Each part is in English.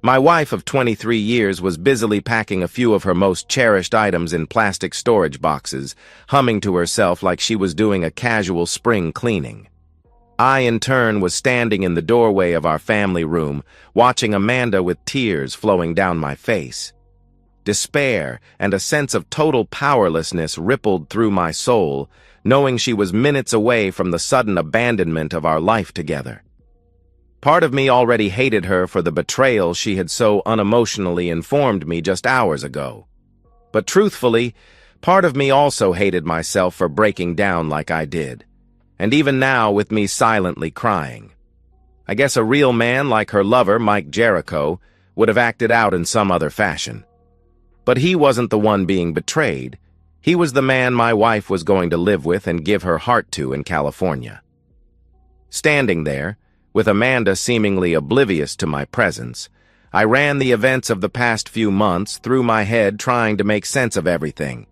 My wife of 23 years was busily packing a few of her most cherished items in plastic storage boxes, humming to herself like she was doing a casual spring cleaning. I, in turn, was standing in the doorway of our family room, watching Amanda with tears flowing down my face. Despair and a sense of total powerlessness rippled through my soul, knowing she was minutes away from the sudden abandonment of our life together. Part of me already hated her for the betrayal she had so unemotionally informed me just hours ago. But truthfully, part of me also hated myself for breaking down like I did, and even now with me silently crying. I guess a real man like her lover, Mike Jericho, would have acted out in some other fashion. But he wasn't the one being betrayed. He was the man my wife was going to live with and give her heart to in California. Standing there, with Amanda seemingly oblivious to my presence, I ran the events of the past few months through my head trying to make sense of everything.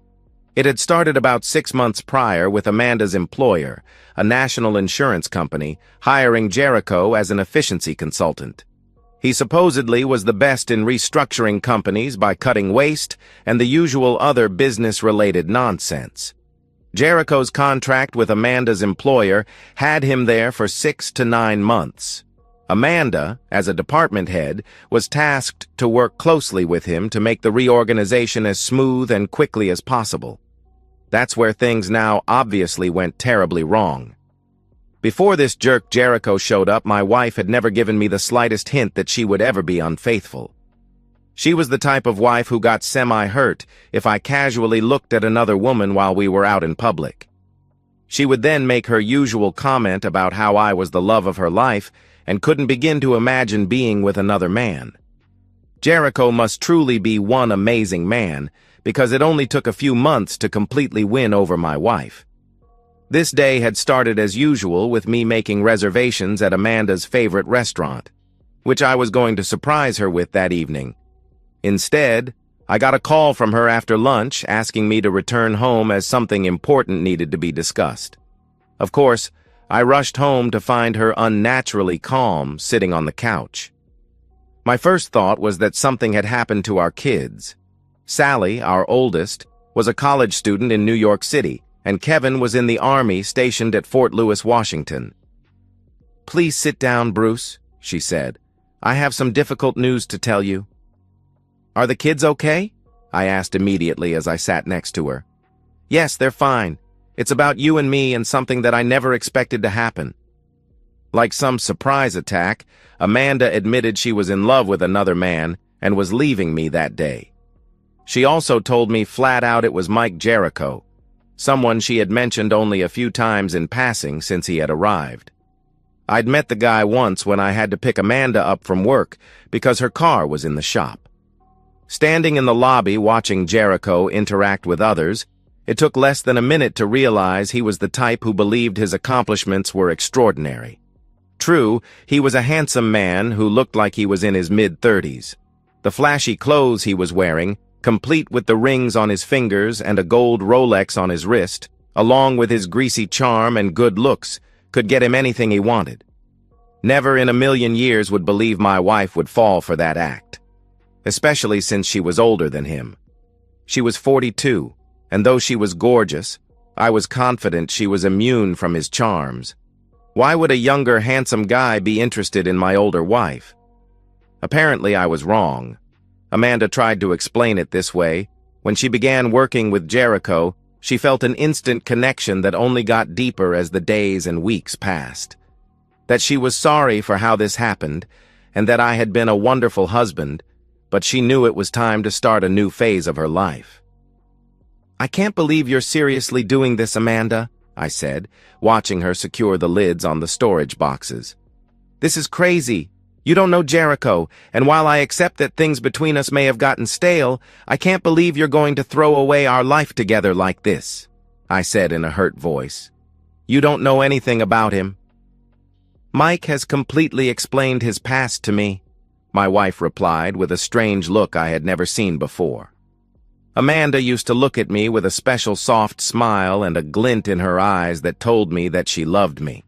It had started about 6 months prior with Amanda's employer, a national insurance company, hiring Jericho as an efficiency consultant. He supposedly was the best in restructuring companies by cutting waste and the usual other business-related nonsense. Jericho's contract with Amanda's employer had him there for 6 to 9 months. Amanda, as a department head, was tasked to work closely with him to make the reorganization as smooth and quickly as possible. That's where things now obviously went terribly wrong. Before this jerk Jericho showed up, my wife had never given me the slightest hint that she would ever be unfaithful. She was the type of wife who got semi-hurt if I casually looked at another woman while we were out in public. She would then make her usual comment about how I was the love of her life and couldn't begin to imagine being with another man. Jericho must truly be one amazing man, because it only took a few months to completely win over my wife. This day had started as usual with me making reservations at Amanda's favorite restaurant, which I was going to surprise her with that evening. Instead, I got a call from her after lunch asking me to return home as something important needed to be discussed. Of course, I rushed home to find her unnaturally calm, sitting on the couch. My first thought was that something had happened to our kids. Sally, our oldest, was a college student in New York City, and Kevin was in the Army stationed at Fort Lewis, Washington. "Please sit down, Bruce," she said. "I have some difficult news to tell you." "Are the kids okay?" I asked immediately as I sat next to her. "Yes, they're fine. It's about you and me and something that I never expected to happen." Like some surprise attack, Amanda admitted she was in love with another man and was leaving me that day. She also told me flat out it was Mike Jericho, someone she had mentioned only a few times in passing since he had arrived. I'd met the guy once when I had to pick Amanda up from work because her car was in the shop. Standing in the lobby watching Jericho interact with others, it took less than a minute to realize he was the type who believed his accomplishments were extraordinary. True, he was a handsome man who looked like he was in his mid-30s. The flashy clothes he was wearing, complete with the rings on his fingers and a gold Rolex on his wrist, along with his greasy charm and good looks, could get him anything he wanted. Never in a million years would believe my wife would fall for that act, especially since she was older than him. She was 42, and though she was gorgeous, I was confident she was immune from his charms. Why would a younger, handsome guy be interested in my older wife? Apparently, I was wrong. Amanda tried to explain it this way. When she began working with Jericho, she felt an instant connection that only got deeper as the days and weeks passed. That she was sorry for how this happened, and that I had been a wonderful husband, but she knew it was time to start a new phase of her life. "I can't believe you're seriously doing this, Amanda," I said, watching her secure the lids on the storage boxes. "This is crazy. You don't know Jericho, and while I accept that things between us may have gotten stale, I can't believe you're going to throw away our life together like this," I said in a hurt voice. "You don't know anything about him." "Mike has completely explained his past to me," my wife replied with a strange look I had never seen before. Amanda used to look at me with a special soft smile and a glint in her eyes that told me that she loved me.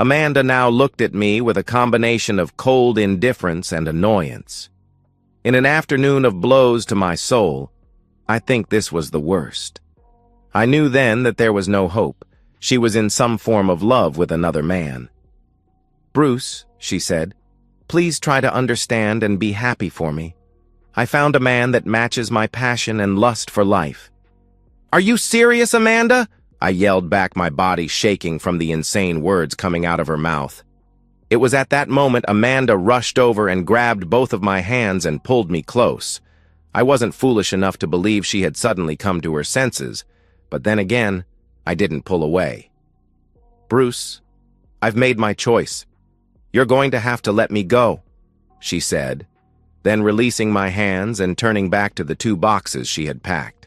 Amanda now looked at me with a combination of cold indifference and annoyance. In an afternoon of blows to my soul, I think this was the worst. I knew then that there was no hope. She was in some form of love with another man. "Bruce," she said, "please try to understand and be happy for me. I found a man that matches my passion and lust for life." "Are you serious, Amanda?" I yelled back, my body shaking from the insane words coming out of her mouth. It was at that moment Amanda rushed over and grabbed both of my hands and pulled me close. I wasn't foolish enough to believe she had suddenly come to her senses, but then again, I didn't pull away. "Bruce, I've made my choice. You're going to have to let me go," she said, then releasing my hands and turning back to the 2 boxes she had packed.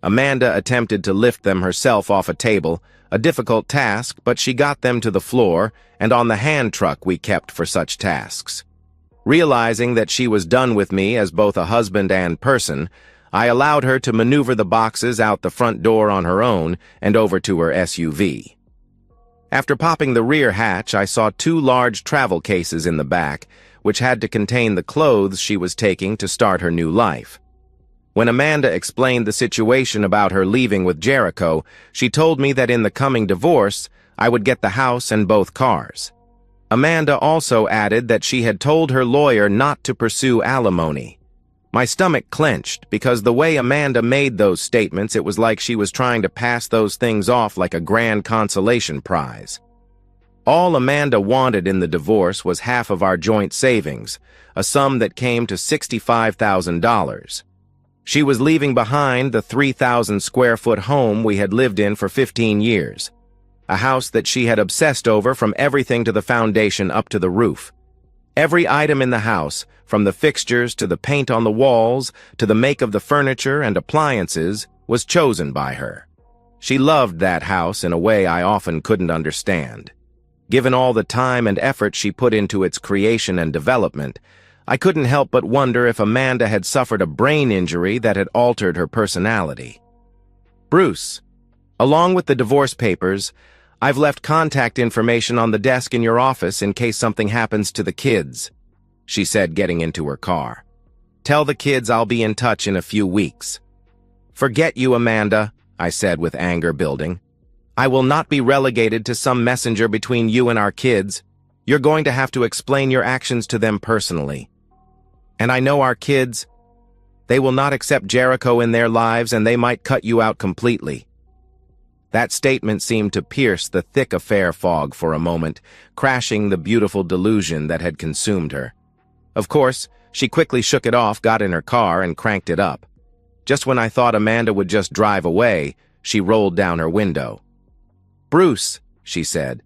Amanda attempted to lift them herself off a table, a difficult task, but she got them to the floor and on the hand truck we kept for such tasks. Realizing that she was done with me as both a husband and person, I allowed her to maneuver the boxes out the front door on her own and over to her SUV. After popping the rear hatch, I saw 2 large travel cases in the back, which had to contain the clothes she was taking to start her new life. When Amanda explained the situation about her leaving with Jericho, she told me that in the coming divorce, I would get the house and both cars. Amanda also added that she had told her lawyer not to pursue alimony. My stomach clenched because the way Amanda made those statements, it was like she was trying to pass those things off like a grand consolation prize. All Amanda wanted in the divorce was half of our joint savings, a sum that came to $65,000. She was leaving behind the 3,000-square-foot home we had lived in for 15 years, a house that she had obsessed over from everything to the foundation up to the roof. Every item in the house, from the fixtures to the paint on the walls to the make of the furniture and appliances, was chosen by her. She loved that house in a way I often couldn't understand. Given all the time and effort she put into its creation and development, I couldn't help but wonder if Amanda had suffered a brain injury that had altered her personality. "Bruce, along with the divorce papers, I've left contact information on the desk in your office in case something happens to the kids," she said, getting into her car. "Tell the kids I'll be in touch in a few weeks." "Forget you, Amanda," I said with anger building. "I will not be relegated to some messenger between you and our kids. You're going to have to explain your actions to them personally. And I know our kids, they will not accept Jericho in their lives and they might cut you out completely." That statement seemed to pierce the thick affair fog for a moment, crashing the beautiful delusion that had consumed her. Of course, she quickly shook it off, got in her car, and cranked it up. Just when I thought Amanda would just drive away, she rolled down her window. "Bruce," she said,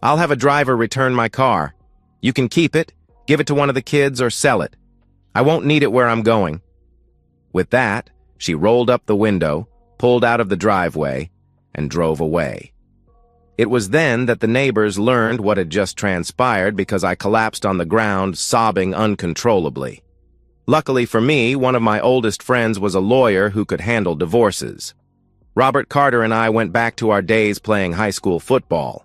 "I'll have a driver return my car. You can keep it, give it to one of the kids, or sell it. I won't need it where I'm going." With that, she rolled up the window, pulled out of the driveway, and drove away. It was then that the neighbors learned what had just transpired because I collapsed on the ground, sobbing uncontrollably. Luckily for me, one of my oldest friends was a lawyer who could handle divorces. Robert Carter and I went back to our days playing high school football.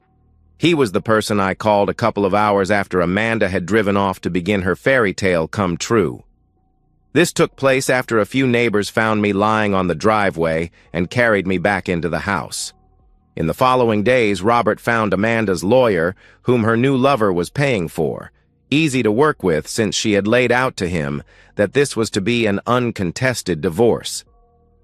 He was the person I called a couple of hours after Amanda had driven off to begin her fairy tale come true. This took place after a few neighbors found me lying on the driveway and carried me back into the house. In the following days, Robert found Amanda's lawyer, whom her new lover was paying for, easy to work with since she had laid out to him that this was to be an uncontested divorce.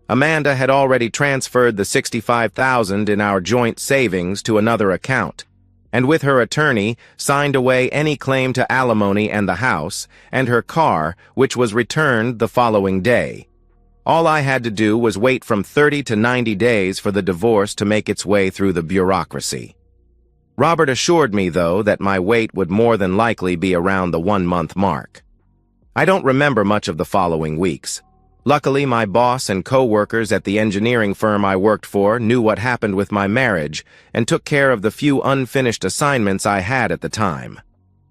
Amanda had already transferred the $65,000 in our joint savings to another account, and with her attorney signed away any claim to alimony and the house, and her car, which was returned the following day. All I had to do was wait from 30 to 90 days for the divorce to make its way through the bureaucracy. Robert assured me, though, that my wait would more than likely be around the 1-month mark. I don't remember much of the following weeks. Luckily, my boss and co-workers at the engineering firm I worked for knew what happened with my marriage and took care of the few unfinished assignments I had at the time.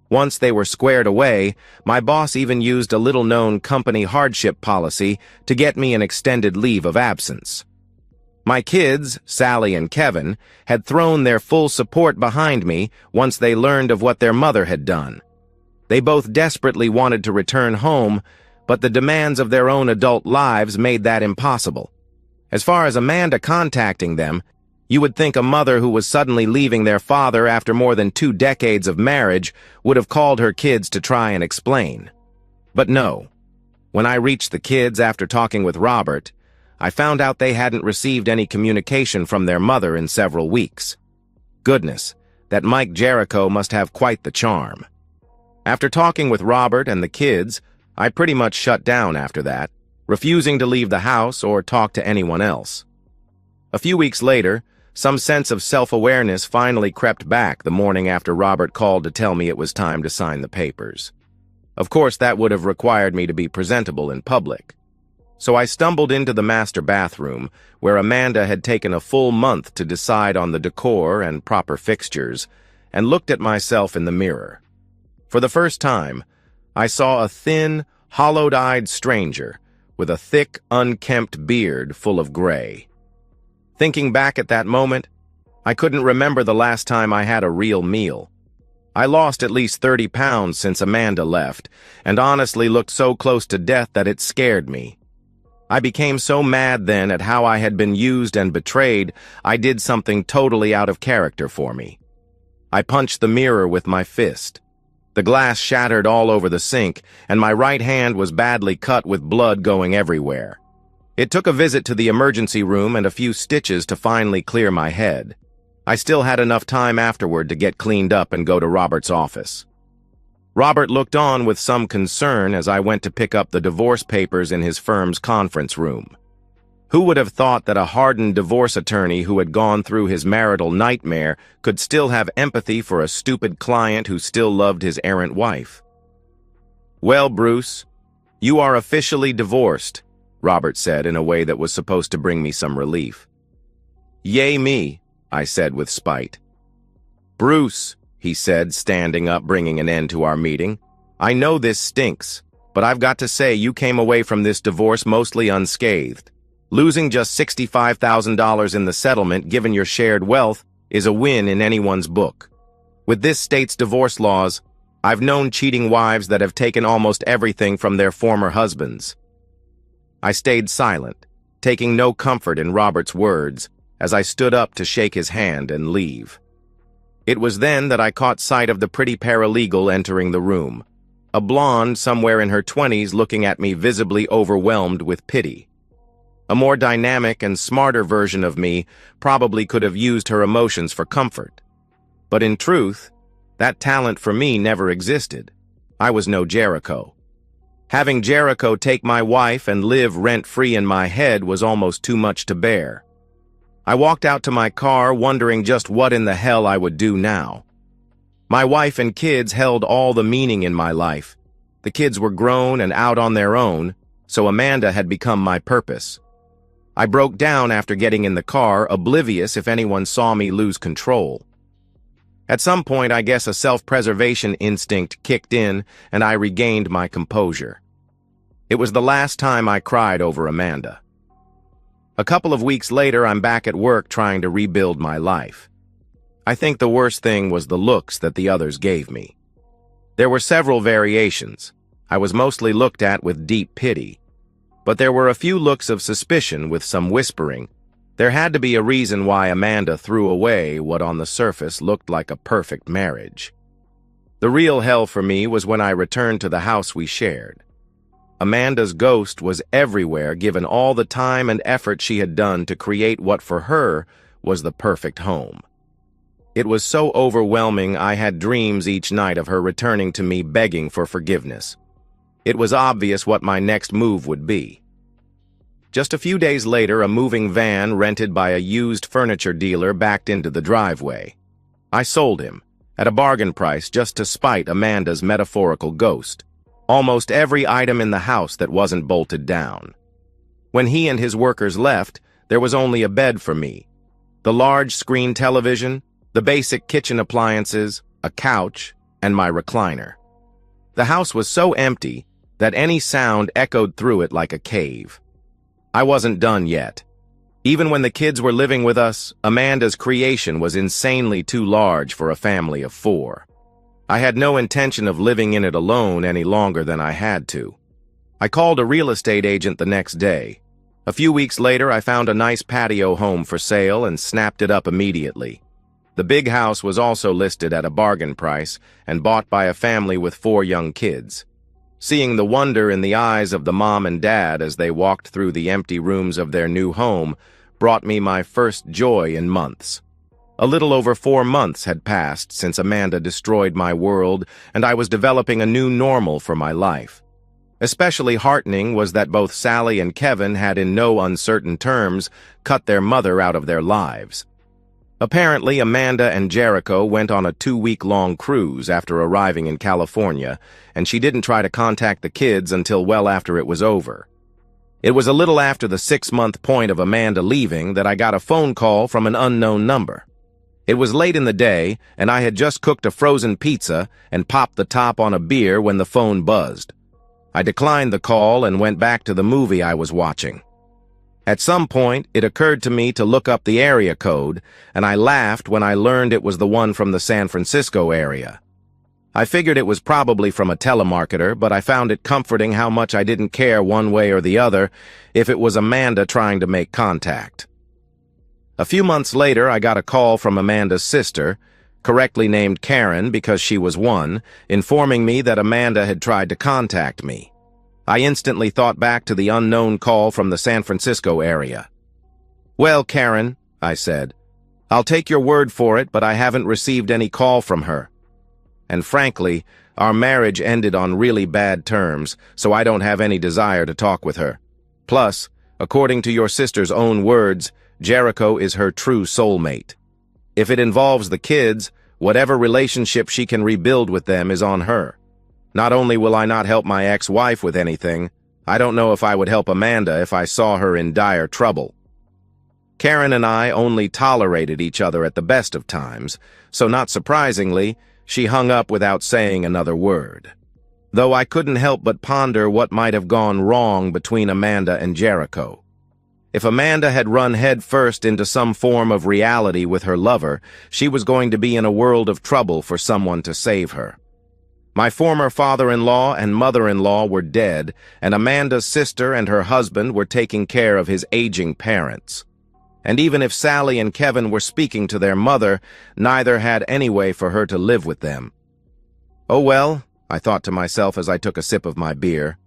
Once they were squared away, my boss even used a little-known company hardship policy to get me an extended leave of absence. My kids, Sally and Kevin, had thrown their full support behind me once they learned of what their mother had done. They both desperately wanted to return home, but the demands of their own adult lives made that impossible. As far as Amanda contacting them, you would think a mother who was suddenly leaving their father after more than 2 decades of marriage would have called her kids to try and explain. But no. When I reached the kids after talking with Robert, I found out they hadn't received any communication from their mother in several weeks. Goodness, that Mike Jericho must have quite the charm. After talking with Robert and the kids, I pretty much shut down after that, refusing to leave the house or talk to anyone else. A few weeks later, some sense of self-awareness finally crept back the morning after Robert called to tell me it was time to sign the papers. Of course, that would have required me to be presentable in public. So I stumbled into the master bathroom, where Amanda had taken a full month to decide on the decor and proper fixtures, and looked at myself in the mirror. For the first time, I saw a thin, hollowed-eyed stranger with a thick, unkempt beard full of gray. Thinking back at that moment, I couldn't remember the last time I had a real meal. I lost at least 30 pounds since Amanda left, and honestly looked so close to death that it scared me. I became so mad then at how I had been used and betrayed, I did something totally out of character for me. I punched the mirror with my fist. The glass shattered all over the sink, and my right hand was badly cut with blood going everywhere. It took a visit to the emergency room and a few stitches to finally clear my head. I still had enough time afterward to get cleaned up and go to Robert's office. Robert looked on with some concern as I went to pick up the divorce papers in his firm's conference room. Who would have thought that a hardened divorce attorney who had gone through his marital nightmare could still have empathy for a stupid client who still loved his errant wife? "Well, Bruce, you are officially divorced," Robert said in a way that was supposed to bring me some relief. "Yay me," I said with spite. "Bruce," he said, standing up, bringing an end to our meeting, "I know this stinks, but I've got to say you came away from this divorce mostly unscathed. Losing just $65,000 in the settlement, given your shared wealth, is a win in anyone's book. With this state's divorce laws, I've known cheating wives that have taken almost everything from their former husbands." I stayed silent, taking no comfort in Robert's words, as I stood up to shake his hand and leave. It was then that I caught sight of the pretty paralegal entering the room, a blonde somewhere in her 20s looking at me visibly overwhelmed with pity. A more dynamic and smarter version of me probably could have used her emotions for comfort. But in truth, that talent for me never existed. I was no Jericho. Having Jericho take my wife and live rent-free in my head was almost too much to bear. I walked out to my car wondering just what in the hell I would do now. My wife and kids held all the meaning in my life. The kids were grown and out on their own, so Amanda had become my purpose. I broke down after getting in the car, oblivious if anyone saw me lose control. At some point, I guess a self-preservation instinct kicked in and I regained my composure. It was the last time I cried over Amanda. A couple of weeks later, I'm back at work trying to rebuild my life. I think the worst thing was the looks that the others gave me. There were several variations. I was mostly looked at with deep pity. But there were a few looks of suspicion with some whispering. There had to be a reason why Amanda threw away what on the surface looked like a perfect marriage. The real hell for me was when I returned to the house we shared. Amanda's ghost was everywhere given all the time and effort she had done to create what for her was the perfect home. It was so overwhelming I had dreams each night of her returning to me begging for forgiveness. It was obvious what my next move would be. Just a few days later, a moving van rented by a used furniture dealer backed into the driveway. I sold him, at a bargain price just to spite Amanda's metaphorical ghost. Almost every item in the house that wasn't bolted down. When he and his workers left, there was only a bed for me. The large screen television, the basic kitchen appliances, a couch, and my recliner. The house was so empty that any sound echoed through it like a cave. I wasn't done yet. Even when the kids were living with us, Amanda's creation was insanely too large for a family of 4. I had no intention of living in it alone any longer than I had to. I called a real estate agent the next day. A few weeks later, I found a nice patio home for sale and snapped it up immediately. The big house was also listed at a bargain price and bought by a family with 4 young kids. Seeing the wonder in the eyes of the mom and dad as they walked through the empty rooms of their new home brought me my first joy in months. A little over 4 months had passed since Amanda destroyed my world, and I was developing a new normal for my life. Especially heartening was that both Sally and Kevin had in no uncertain terms cut their mother out of their lives. Apparently, Amanda and Jericho went on a 2-week-long cruise after arriving in California, and she didn't try to contact the kids until well after it was over. It was a little after the 6-month point of Amanda leaving that I got a phone call from an unknown number. It was late in the day, and I had just cooked a frozen pizza and popped the top on a beer when the phone buzzed. I declined the call and went back to the movie I was watching. At some point, it occurred to me to look up the area code, and I laughed when I learned it was the one from the San Francisco area. I figured it was probably from a telemarketer, but I found it comforting how much I didn't care one way or the other if it was Amanda trying to make contact. A few months later, I got a call from Amanda's sister, correctly named Karen because she was 1, informing me that Amanda had tried to contact me. I instantly thought back to the unknown call from the San Francisco area. "Well, Karen," I said, "I'll take your word for it, but I haven't received any call from her. And frankly, our marriage ended on really bad terms, so I don't have any desire to talk with her. Plus, according to your sister's own words, Jericho is her true soulmate. If it involves the kids, whatever relationship she can rebuild with them is on her. Not only will I not help my ex-wife with anything, I don't know if I would help Amanda if I saw her in dire trouble." Karen and I only tolerated each other at the best of times, so not surprisingly, she hung up without saying another word. Though I couldn't help but ponder what might have gone wrong between Amanda and Jericho. If Amanda had run headfirst into some form of reality with her lover, she was going to be in a world of trouble for someone to save her. My former father-in-law and mother-in-law were dead, and Amanda's sister and her husband were taking care of his aging parents. And even if Sally and Kevin were speaking to their mother, neither had any way for her to live with them. Oh well, I thought to myself as I took a sip of my beer.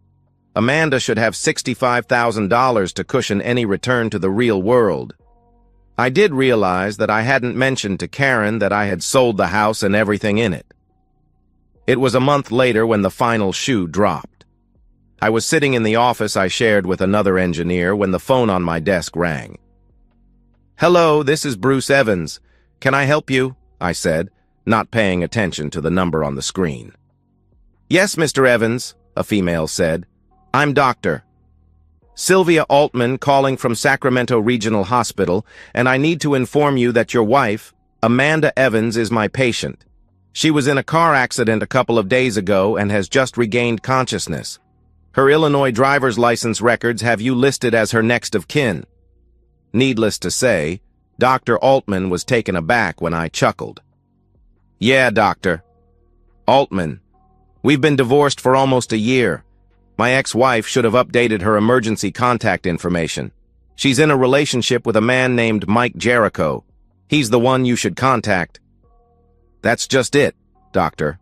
Amanda should have $65,000 to cushion any return to the real world. I did realize that I hadn't mentioned to Karen that I had sold the house and everything in it. It was a month later when the final shoe dropped. I was sitting in the office I shared with another engineer when the phone on my desk rang. "Hello, this is Bruce Evans. Can I help you?" I said, not paying attention to the number on the screen. "Yes, Mr. Evans," a female said. "I'm Dr. Sylvia Altman calling from Sacramento Regional Hospital, and I need to inform you that your wife, Amanda Evans, is my patient. She was in a car accident a couple of days ago and has just regained consciousness. Her Illinois driver's license records have you listed as her next of kin." Needless to say, Dr. Altman was taken aback when I chuckled. "Yeah, Dr. Altman. We've been divorced for almost a year. My ex-wife should have updated her emergency contact information. She's in a relationship with a man named Mike Jericho. He's the one you should contact." "That's just it, Doctor."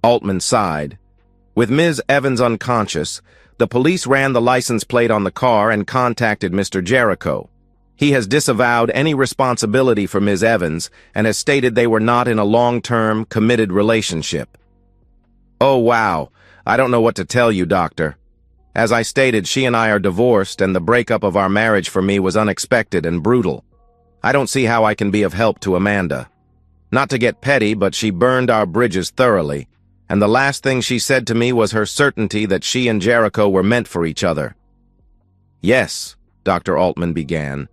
Altman sighed. With Ms. Evans unconscious, the police ran the license plate on the car and contacted Mr. Jericho. He has disavowed any responsibility for Ms. Evans and has stated they were not in a long-term, committed relationship. "Oh, wow. I don't know what to tell you, Doctor. As I stated, she and I are divorced, and the breakup of our marriage for me was unexpected and brutal. I don't see how I can be of help to Amanda. Not to get petty, but she burned our bridges thoroughly, and the last thing she said to me was her certainty that she and Jericho were meant for each other." "Yes," Dr. Altman began.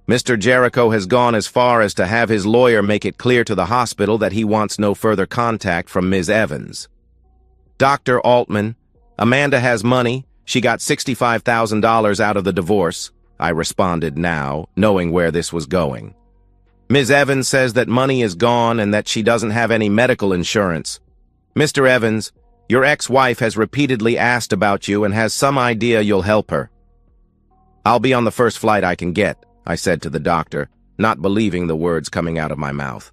"Mr. Jericho has gone as far as to have his lawyer make it clear to the hospital that he wants no further contact from Ms. Evans. Dr. Altman, Amanda has money. She got $65,000 out of the divorce. I responded now, knowing where this was going. Ms. Evans says that money is gone and that she doesn't have any medical insurance. Mr. Evans, your ex-wife has repeatedly asked about you and has some idea you'll help her. I'll be on the first flight I can get, I said to the doctor, not believing the words coming out of my mouth.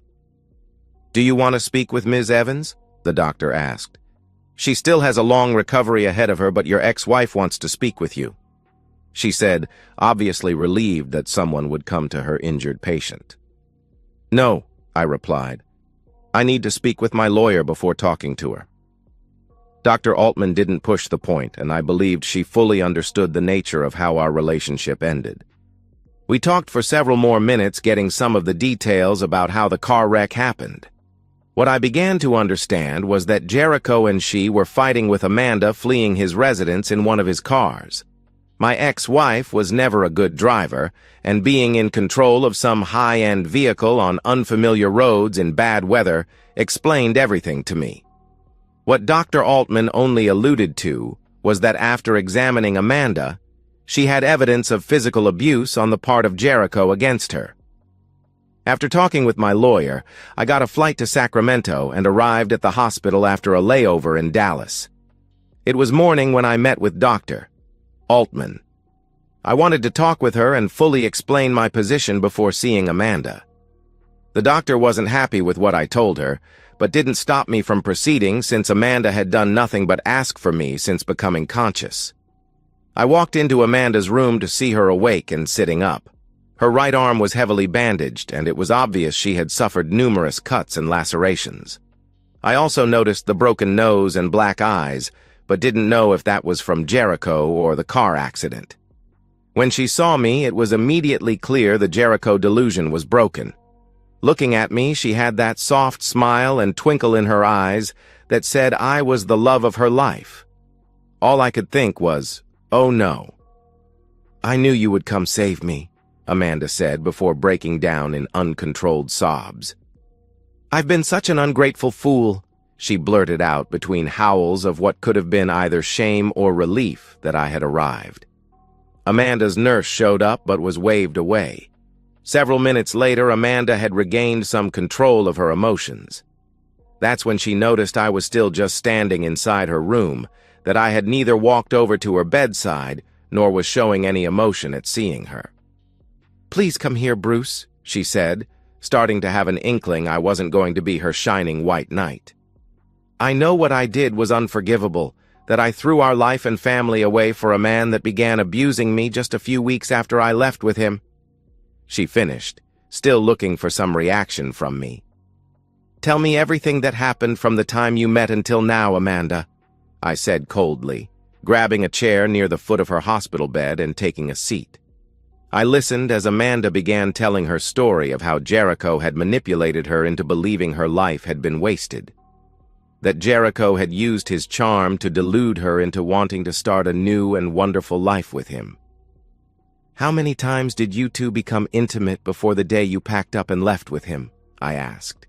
Do you want to speak with Ms. Evans? The doctor asked. She still has a long recovery ahead of her, but your ex-wife wants to speak with you, she said, obviously relieved that someone would come to her injured patient. No, I replied. I need to speak with my lawyer before talking to her. Dr. Altman didn't push the point, and I believed she fully understood the nature of how our relationship ended. We talked for several more minutes, getting some of the details about how the car wreck happened. What I began to understand was that Jericho and she were fighting with Amanda, fleeing his residence in one of his cars. My ex-wife was never a good driver, and being in control of some high-end vehicle on unfamiliar roads in bad weather explained everything to me. What Dr. Altman only alluded to was that after examining Amanda, she had evidence of physical abuse on the part of Jericho against her. After talking with my lawyer, I got a flight to Sacramento and arrived at the hospital after a layover in Dallas. It was morning when I met with Dr. Altman. I wanted to talk with her and fully explain my position before seeing Amanda. The doctor wasn't happy with what I told her, but didn't stop me from proceeding since Amanda had done nothing but ask for me since becoming conscious. I walked into Amanda's room to see her awake and sitting up. Her right arm was heavily bandaged, and it was obvious she had suffered numerous cuts and lacerations. I also noticed the broken nose and black eyes, but didn't know if that was from Jericho or the car accident. When she saw me, it was immediately clear the Jericho delusion was broken. Looking at me, she had that soft smile and twinkle in her eyes that said I was the love of her life. All I could think was, oh no. I knew you would come save me, Amanda said before breaking down in uncontrolled sobs. I've been such an ungrateful fool, she blurted out between howls of what could have been either shame or relief that I had arrived. Amanda's nurse showed up but was waved away. Several minutes later, Amanda had regained some control of her emotions. That's when she noticed I was still just standing inside her room, that I had neither walked over to her bedside nor was showing any emotion at seeing her. Please come here, Bruce, she said, starting to have an inkling I wasn't going to be her shining white knight. I know what I did was unforgivable, that I threw our life and family away for a man that began abusing me just a few weeks after I left with him. She finished, still looking for some reaction from me. Tell me everything that happened from the time you met until now, Amanda, I said coldly, grabbing a chair near the foot of her hospital bed and taking a seat. I listened as Amanda began telling her story of how Jericho had manipulated her into believing her life had been wasted. That Jericho had used his charm to delude her into wanting to start a new and wonderful life with him. How many times did you two become intimate before the day you packed up and left with him? I asked.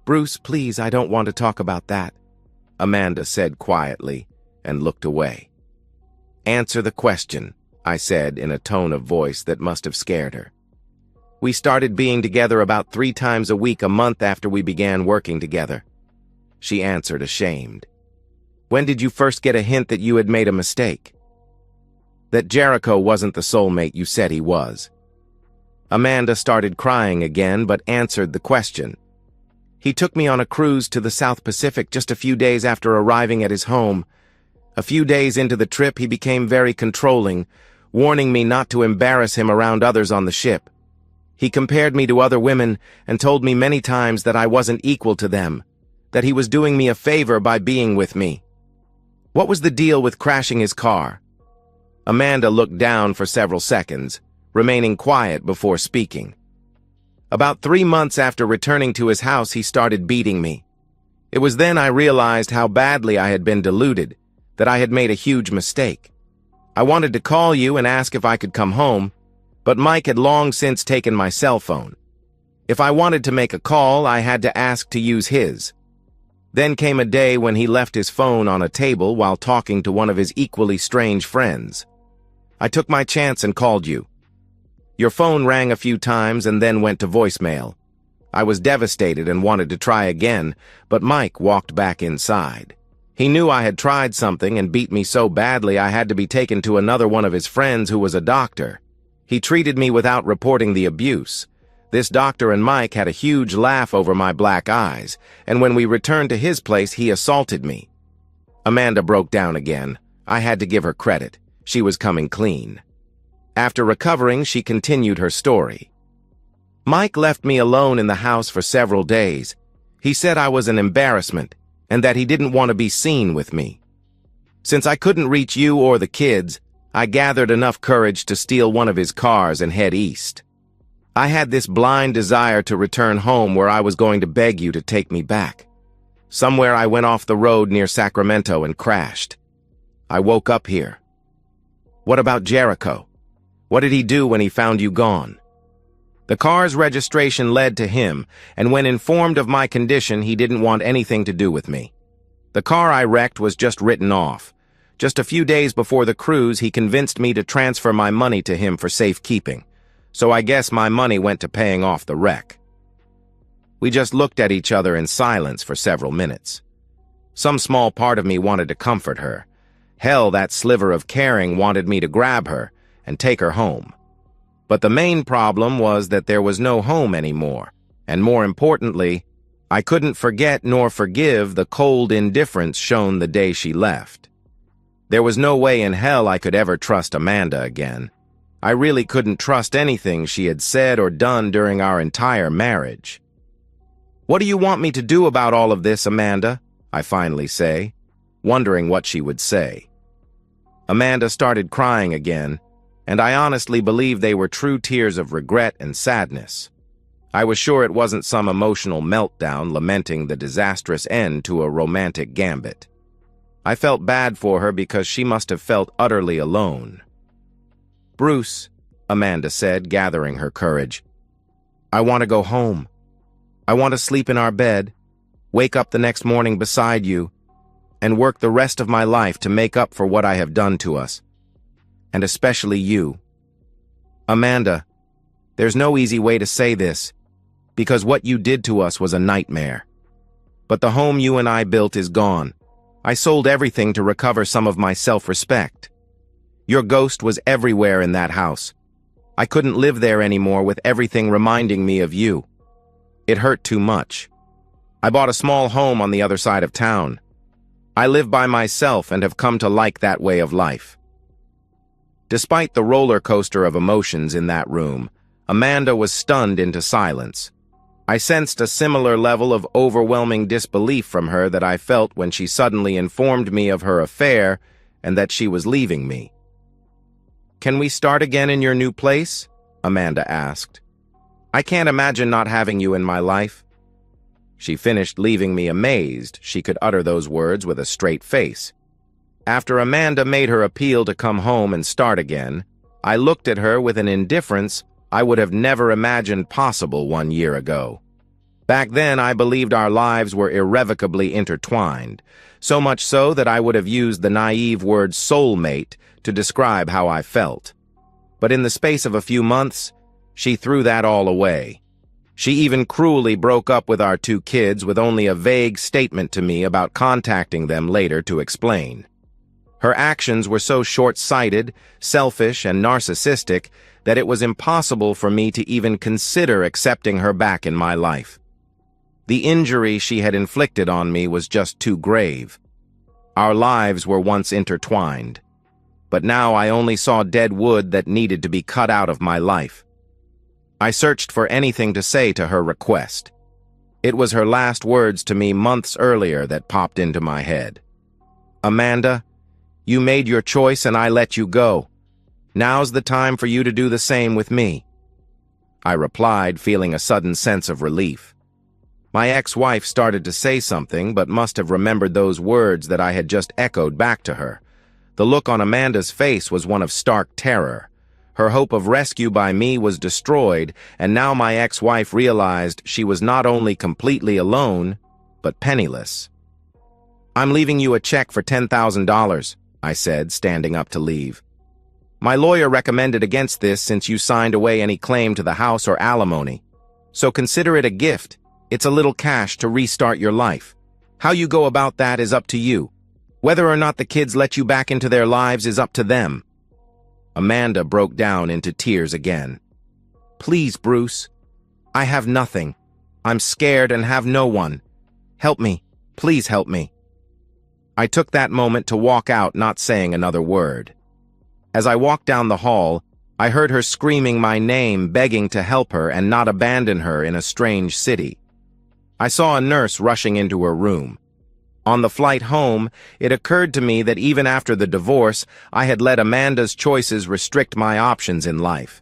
Bruce, please, I don't want to talk about that, Amanda said quietly and looked away. Answer the question, I said in a tone of voice that must have scared her. We started being together about 3 times a week a month after we began working together. She answered, ashamed. When did you first get a hint that you had made a mistake? That Jericho wasn't the soulmate you said he was. Amanda started crying again, but answered the question. He took me on a cruise to the South Pacific just a few days after arriving at his home. A few days into the trip, he became very controlling, warning me not to embarrass him around others on the ship. He compared me to other women and told me many times that I wasn't equal to them, that he was doing me a favor by being with me. What was the deal with crashing his car? Amanda looked down for several seconds, remaining quiet before speaking. About 3 months after returning to his house, he started beating me. It was then I realized how badly I had been deluded, that I had made a huge mistake. I wanted to call you and ask if I could come home, but Mike had long since taken my cell phone. If I wanted to make a call, I had to ask to use his. Then came a day when he left his phone on a table while talking to one of his equally strange friends. I took my chance and called you. Your phone rang a few times and then went to voicemail. I was devastated and wanted to try again, but Mike walked back inside. He knew I had tried something and beat me so badly I had to be taken to another one of his friends who was a doctor. He treated me without reporting the abuse. This doctor and Mike had a huge laugh over my black eyes, and when we returned to his place, he assaulted me. Amanda broke down again. I had to give her credit. She was coming clean. After recovering, she continued her story. Mike left me alone in the house for several days. He said I was an embarrassment and that he didn't want to be seen with me. Since I couldn't reach you or the kids, I gathered enough courage to steal one of his cars and head east. I had this blind desire to return home where I was going to beg you to take me back. Somewhere I went off the road near Sacramento and crashed. I woke up here. What about Jericho? What did he do when he found you gone? The car's registration led to him, and when informed of my condition, he didn't want anything to do with me. The car I wrecked was just written off. Just a few days before the cruise, he convinced me to transfer my money to him for safekeeping. So I guess my money went to paying off the wreck. We just looked at each other in silence for several minutes. Some small part of me wanted to comfort her. Hell, that sliver of caring wanted me to grab her and take her home. But the main problem was that there was no home anymore, and more importantly, I couldn't forget nor forgive the cold indifference shown the day she left. There was no way in hell I could ever trust Amanda again. I really couldn't trust anything she had said or done during our entire marriage. "What do you want me to do about all of this, Amanda?" I finally say, wondering what she would say. Amanda started crying again, and I honestly believe they were true tears of regret and sadness. I was sure it wasn't some emotional meltdown lamenting the disastrous end to a romantic gambit. I felt bad for her because she must have felt utterly alone. "Bruce," Amanda said, gathering her courage, "I want to go home. I want to sleep in our bed, wake up the next morning beside you, and work the rest of my life to make up for what I have done to us. And especially you. Amanda, there's no easy way to say this, because what you did to us was a nightmare. But the home you and I built is gone. I sold everything to recover some of my self-respect. Your ghost was everywhere in that house. I couldn't live there anymore with everything reminding me of you. It hurt too much. I bought a small home on the other side of town. I live by myself and have come to like that way of life." Despite the roller coaster of emotions in that room, Amanda was stunned into silence. I sensed a similar level of overwhelming disbelief from her that I felt when she suddenly informed me of her affair and that she was leaving me. "Can we start again in your new place?" Amanda asked. "I can't imagine not having you in my life." She finished, leaving me amazed she could utter those words with a straight face. After Amanda made her appeal to come home and start again, I looked at her with an indifference I would have never imagined possible 1 year ago. Back then, I believed our lives were irrevocably intertwined, so much so that I would have used the naive word soulmate to describe how I felt. But in the space of a few months, she threw that all away. She even cruelly broke up with our 2 kids with only a vague statement to me about contacting them later to explain. Her actions were so short-sighted, selfish, and narcissistic that it was impossible for me to even consider accepting her back in my life. The injury she had inflicted on me was just too grave. Our lives were once intertwined, but now I only saw dead wood that needed to be cut out of my life. I searched for anything to say to her request. It was her last words to me months earlier that popped into my head. "Amanda, you made your choice and I let you go. Now's the time for you to do the same with me." I replied, feeling a sudden sense of relief. My ex-wife started to say something, but must have remembered those words that I had just echoed back to her. The look on Amanda's face was one of stark terror. Her hope of rescue by me was destroyed, and now my ex-wife realized she was not only completely alone, but penniless. "I'm leaving you a check for $10,000, I said, standing up to leave. My lawyer recommended against this since you signed away any claim to the house or alimony. So consider it a gift. It's a little cash to restart your life. How you go about that is up to you. Whether or not the kids let you back into their lives is up to them." Amanda broke down into tears again. "Please, Bruce. I have nothing. I'm scared and have no one. Help me. Please help me." I took that moment to walk out, not saying another word. As I walked down the hall, I heard her screaming my name, begging to help her and not abandon her in a strange city. I saw a nurse rushing into her room. On the flight home, it occurred to me that even after the divorce, I had let Amanda's choices restrict my options in life.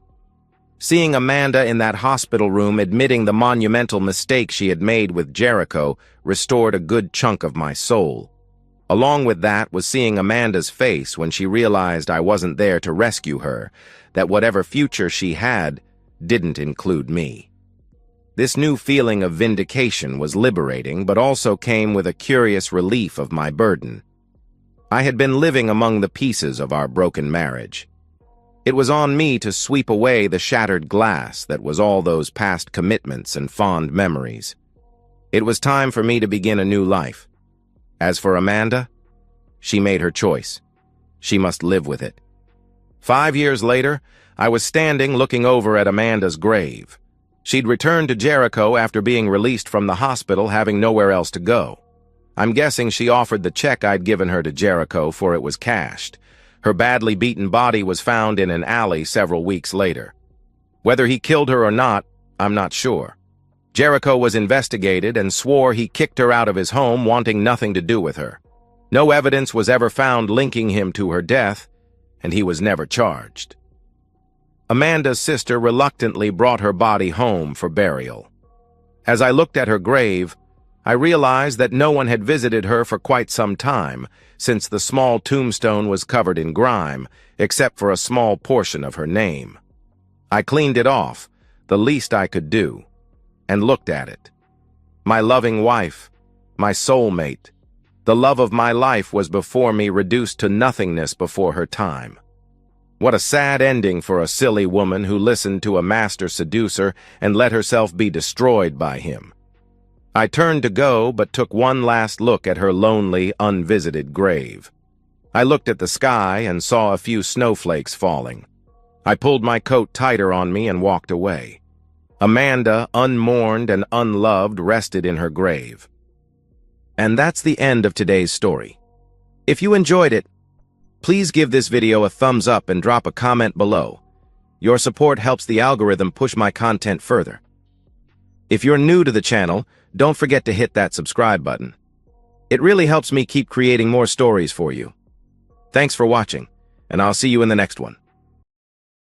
Seeing Amanda in that hospital room admitting the monumental mistake she had made with Jericho restored a good chunk of my soul. Along with that was seeing Amanda's face when she realized I wasn't there to rescue her, that whatever future she had didn't include me. This new feeling of vindication was liberating, but also came with a curious relief of my burden. I had been living among the pieces of our broken marriage. It was on me to sweep away the shattered glass that was all those past commitments and fond memories. It was time for me to begin a new life. As for Amanda, she made her choice. She must live with it. 5 years later, I was standing looking over at Amanda's grave. She'd returned to Jericho after being released from the hospital, having nowhere else to go. I'm guessing she offered the check I'd given her to Jericho, for it was cashed. Her badly beaten body was found in an alley several weeks later. Whether he killed her or not, I'm not sure. Jericho was investigated and swore he kicked her out of his home, wanting nothing to do with her. No evidence was ever found linking him to her death, and he was never charged. Amanda's sister reluctantly brought her body home for burial. As I looked at her grave, I realized that no one had visited her for quite some time, since the small tombstone was covered in grime, except for a small portion of her name. I cleaned it off, the least I could do, and looked at it. My loving wife, my soulmate, the love of my life was before me, reduced to nothingness before her time. What a sad ending for a silly woman who listened to a master seducer and let herself be destroyed by him. I turned to go, but took one last look at her lonely, unvisited grave. I looked at the sky and saw a few snowflakes falling. I pulled my coat tighter on me and walked away. Amanda, unmourned and unloved, rested in her grave. And that's the end of today's story. If you enjoyed it, please give this video a thumbs up and drop a comment below. Your support helps the algorithm push my content further. If you're new to the channel, don't forget to hit that subscribe button. It really helps me keep creating more stories for you. Thanks for watching, and I'll see you in the next one.